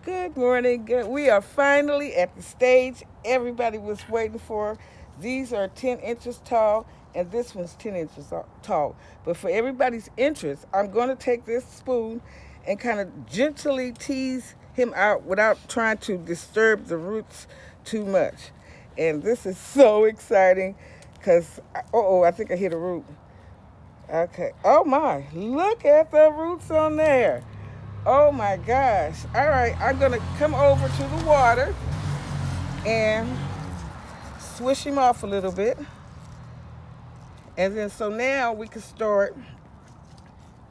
Good morning. Good. We are finally at the stage everybody was waiting for. These are 10 inches tall, and this one's 10 inches tall. But for everybody's interest, I'm going to take this spoon and kind of gently tease him out without trying to disturb the roots too much. And this is so exciting because, I think I hit a root. Okay. Oh my, look at the roots on there. Oh my gosh. All right, I'm going to come over to the water and swish him off a little bit. And then so now we can start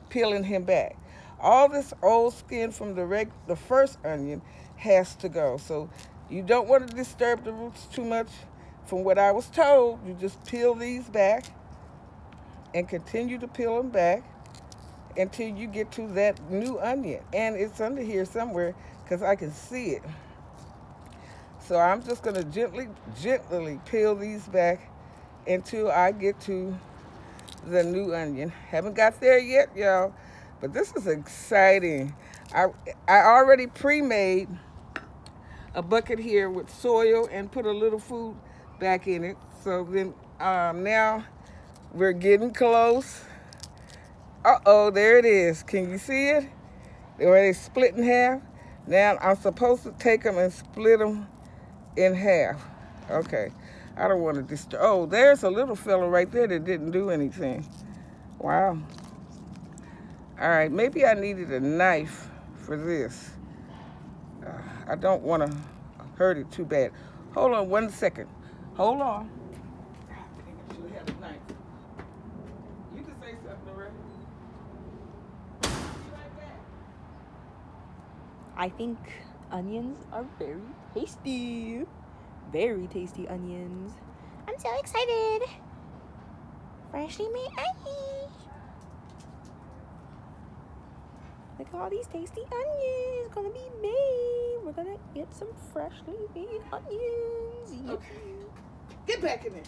peeling him back. All this old skin from the first onion has to go. So you don't want to disturb the roots too much. From what I was told, you just peel these back and continue to peel them back until you get to that new onion. And it's under here somewhere because I can see it. So I'm just going to gently peel these back until I get to the new onion. Haven't got there yet, y'all, but this is exciting. I already pre-made a bucket here with soil and put a little food back in it. So then now we're getting close. Uh-oh, there it is. Can you see it? They already split in half. Now I'm supposed to take them and split them in half. Okay. I don't want to disturb. Oh, there's a little fella right there that didn't do anything. Wow. All right, maybe I needed a knife for this. I don't want to hurt it too bad. Hold on 1 second. Hold on. I should have a knife. You can say something, Loretta. I think onions are very tasty. Very tasty onions. I'm so excited. Freshly made onions. Look at all these tasty onions gonna be made. We're gonna get some freshly made onions. Okay. Get back in there.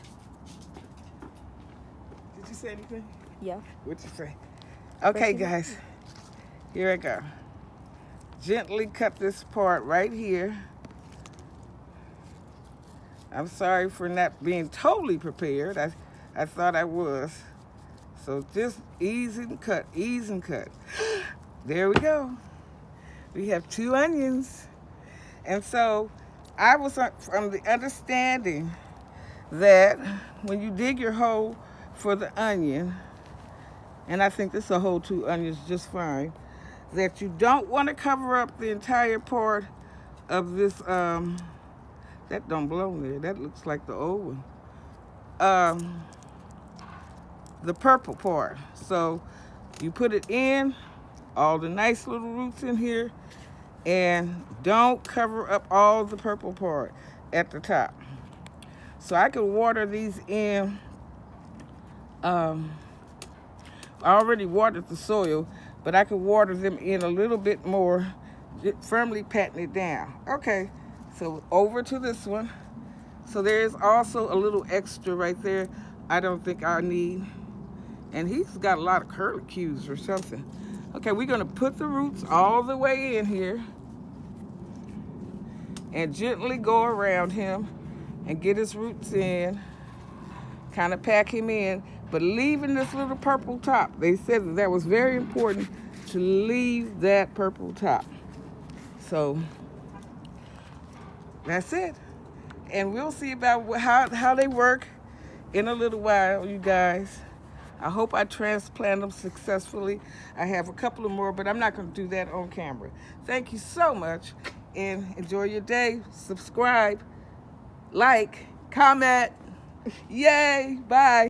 Did you say anything? Yeah. What'd you say? Okay, guys. Here I go. Gently cut this part right here. I'm sorry for not being totally prepared. I thought I was. So just ease and cut, ease and cut. There we go. We have 2 onions. And so I was from the understanding that when you dig your hole for the onion, and I think this will hold 2 onions just fine, that you don't want to cover up the entire part of this, that don't belong there. That looks like the old one. The purple part. So you put it in, all the nice little roots in here, and don't cover up all the purple part at the top. So I could water these in. I already watered the soil, but I could water them in a little bit more, firmly patting it down. Okay, so over to this one. So there's also a little extra right there I don't think I need. And he's got a lot of curlicues or something. Okay, we're gonna put the roots all the way in here and gently go around him and get his roots in, kind of pack him in, but leaving this little purple top. They said that was very important to leave that purple top. So that's it. And we'll see about how they work in a little while, you guys. I hope I transplant them successfully. I have a couple of more, but I'm not going to do that on camera. Thank you so much, and enjoy your day. Subscribe, like, comment. Yay, bye.